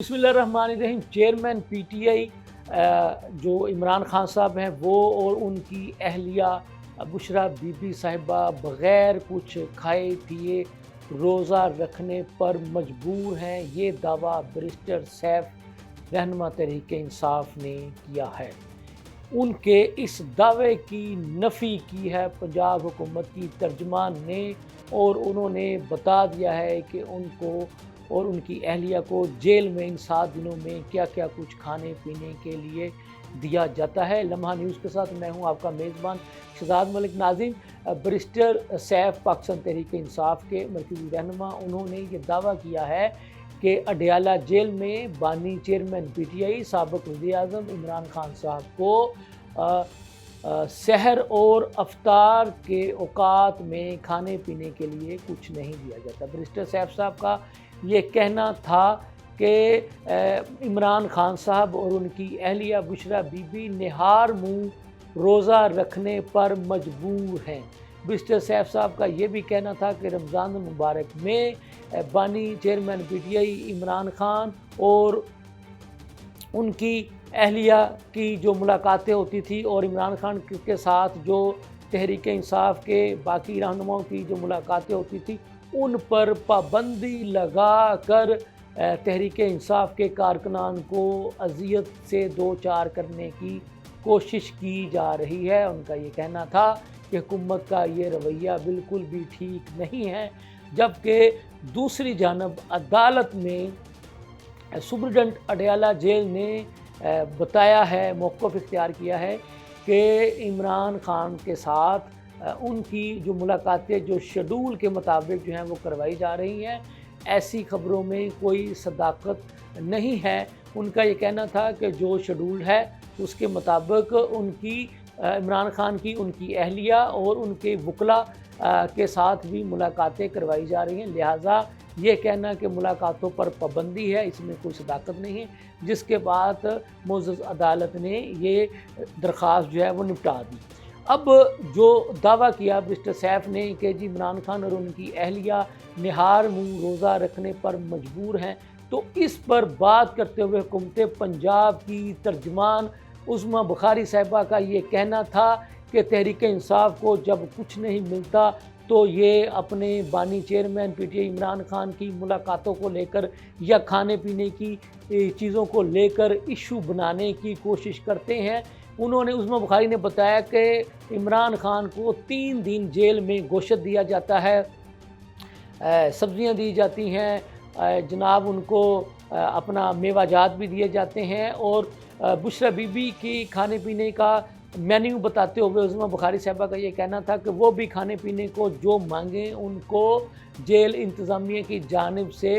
बिस्मिल्लाहिर्रहमानिर्रहीम। Chairman PTI जो इमरान खान साहब हैं वो और उनकी अहलिया बुशरा बीबी साहिबा बग़ैर कुछ खाए पिए रोज़ा रखने पर मजबूर हैं। ये दावा बैरिस्टर सैफ रहनुमा तहरीक इंसाफ ने किया है। उनके इस दावे की नफ़ी की है पंजाब हुकूमत की तर्जमान ने, और उन्होंने बता दिया है कि उनको और उनकी अहलिया को जेल में इन 7 दिनों में क्या क्या कुछ खाने पीने के लिए दिया जाता है। लम्हा न्यूज़ के साथ मैं हूं आपका मेज़बान शहजाद मलिक। नाज़रीन, बैरिस्टर सैफ पाकिस्तान तहरीक इंसाफ के मरकज़ी रहनुमा, उन्होंने ये दावा किया है कि अडयाला जेल में बानी चेयरमैन पीटीआई साबिक़ वज़ीर-ए-आज़म इमरान खान साहब को सहर और अफ्तार के औकात में खाने पीने के लिए कुछ नहीं दिया जाता। बैरिस्टर सैफ साहब का ये कहना था कि इमरान खान साहब और उनकी अहलिया बुशरा बीबी निहार मुँह रोज़ा रखने पर मजबूर हैं। बैरिस्टर सैफ साहब का ये भी कहना था कि रमज़ान मुबारक में बानी चेयरमैन पीटीआई इमरान खान और उनकी अहलिया की जो मुलाकातें होती थी और इमरान खान के साथ जो तहरीक इंसाफ के बाकी रहनुमाओं की जो मुलाकातें होती थी, उन पर पाबंदी लगा कर तहरीक इंसाफ के कारकुनान को अजियत से दो चार करने की कोशिश की जा रही है। उनका ये कहना था कि हुकूमत का ये रवैया बिल्कुल भी ठीक नहीं है। जबकि दूसरी जानब अदालत में सुप्रीडेंट अडयाला जेल ने बताया है, मौक़िफ़ इख्तियार किया है कि इमरान खान के साथ उनकी जो मुलाकातें जो शेड्यूल के मुताबिक जो हैं वो करवाई जा रही हैं। ऐसी ख़बरों में कोई सदाकत नहीं है। उनका ये कहना था कि जो शेड्यूल है उसके मुताबिक उनकी इमरान खान की उनकी अहलिया और उनके वकला के साथ भी मुलाकातें करवाई जा रही हैं। लिहाजा ये कहना कि मुलाकातों पर पाबंदी है, इसमें कोई सदाकत नहीं है। जिसके बाद मुअज़्ज़ज़ अदालत ने ये दरख्वास्त जो है वो निपटा दी। अब जो दावा किया बैरिस्टर सैफ ने कि जी इमरान खान और उनकी अहलिया निहार मुँह रोज़ा रखने पर मजबूर हैं, तो इस पर बात करते हुए हुकूमत पंजाब की तर्जमान उस्मा बुखारी साहिबा का ये कहना था कि तहरीक इंसाफ को जब कुछ नहीं मिलता तो ये अपने बानी चेयरमैन पीटीआई इमरान खान की मुलाकातों को लेकर या खाने पीने की चीज़ों को लेकर इशू बनाने की कोशिश करते हैं। उन्होंने उस्मा बुखारी ने बताया कि इमरान खान को 3 दिन जेल में गोश्त दिया जाता है, सब्ज़ियाँ दी जाती हैं, जनाब उनको अपना मेवाजात भी दिए जाते हैं, और बुशरा बीबी की खाने पीने का मेन्यू बताते हुए उस्मा बुखारी साहबा का ये कहना था कि वो भी खाने पीने को जो मांगें उनको जेल इंतज़ामिया की जानिब से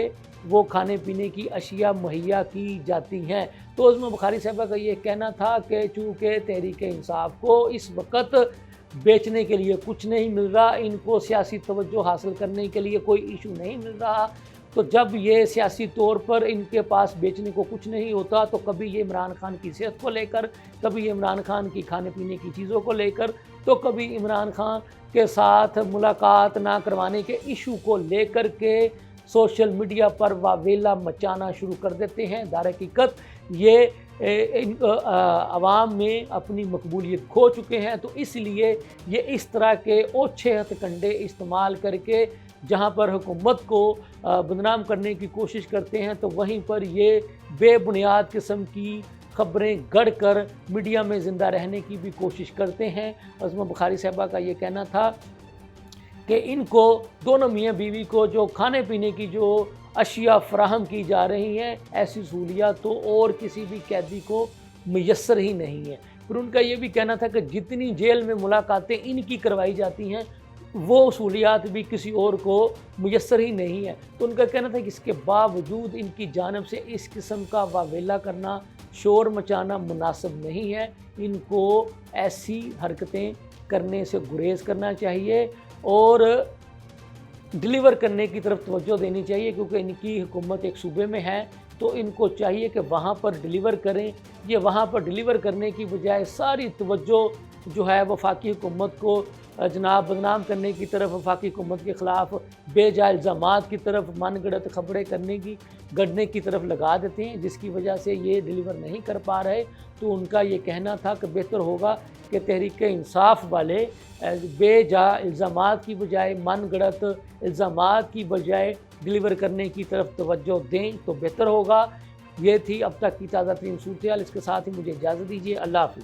वो खाने पीने की अशिया मुहैया की जाती हैं। तो उस्मा बुखारी साहबा का ये कहना था कि चूँकि तहरीक इंसाफ को इस वक्त बेचने के लिए कुछ नहीं मिल रहा, इनको सियासी तवज्जो हासिल करने के लिए कोई इशू नहीं मिल रहा, तो जब ये सियासी तौर पर इनके पास बेचने को कुछ नहीं होता तो कभी ये इमरान खान की सेहत को लेकर, कभी ये इमरान खान की खाने पीने की चीज़ों को लेकर, तो कभी इमरान खान के साथ मुलाकात ना करवाने के इशू को लेकर के सोशल मीडिया पर वावेला मचाना शुरू कर देते हैं। दर हकीकत ये आवाम में अपनी मकबूलियत खो चुके हैं, तो इसलिए ये इस तरह के ओछे हथकंडे इस्तेमाल करके जहाँ पर हुकूमत को बदनाम करने की कोशिश करते हैं, तो वहीं पर ये बेबुनियाद किस्म की खबरें गढ़ कर मीडिया में ज़िंदा रहने की भी कोशिश करते हैं। उस्मा बुखारी साहबा का ये कहना था कि इनको दोनों मियाँ बीवी को जो खाने पीने की जो अशिया फ़राहम की जा रही हैं, ऐसी सहूलियत तो और किसी भी कैदी को मुयस्सर ही नहीं है। फिर उनका ये भी कहना था कि जितनी जेल में मुलाकातें इनकी करवाई जाती हैं वो सहूलियात भी किसी और को मुयस्सर ही नहीं है। तो उनका कहना था कि इसके बावजूद इनकी जानिब से इस किस्म का वावेला करना, शोर मचाना मुनासिब नहीं है। इनको ऐसी हरकतें करने से गुरेज करना चाहिए और डिलीवर करने की तरफ तवज्जो देनी चाहिए, क्योंकि इनकी हुकूमत एक सूबे में है तो इनको चाहिए कि वहाँ पर डिलीवर करें। ये वहाँ पर डिलीवर करने की बजाय सारी तवज्जो جو ہے وفاقی حکومت کو جناب بدنام کرنے کی طرف، وفاقی حکومت کے خلاف بے جا الزامات کی طرف، من گڑت خبریں گڑنے کی طرف لگا دیتے ہیں، جس کی وجہ سے یہ ڈیلیور نہیں کر پا رہے۔ تو ان کا یہ کہنا تھا کہ بہتر ہوگا کہ تحریک انصاف والے بے جا الزامات کی بجائے، من گڑت الزامات کی بجائے ڈیلیور کرنے کی طرف توجہ دیں تو بہتر ہوگا۔ یہ تھی اب تک کی تازہ ترین صورتحال، اس کے ساتھ ہی مجھے اجازت دیجیے، اللہ حافظ۔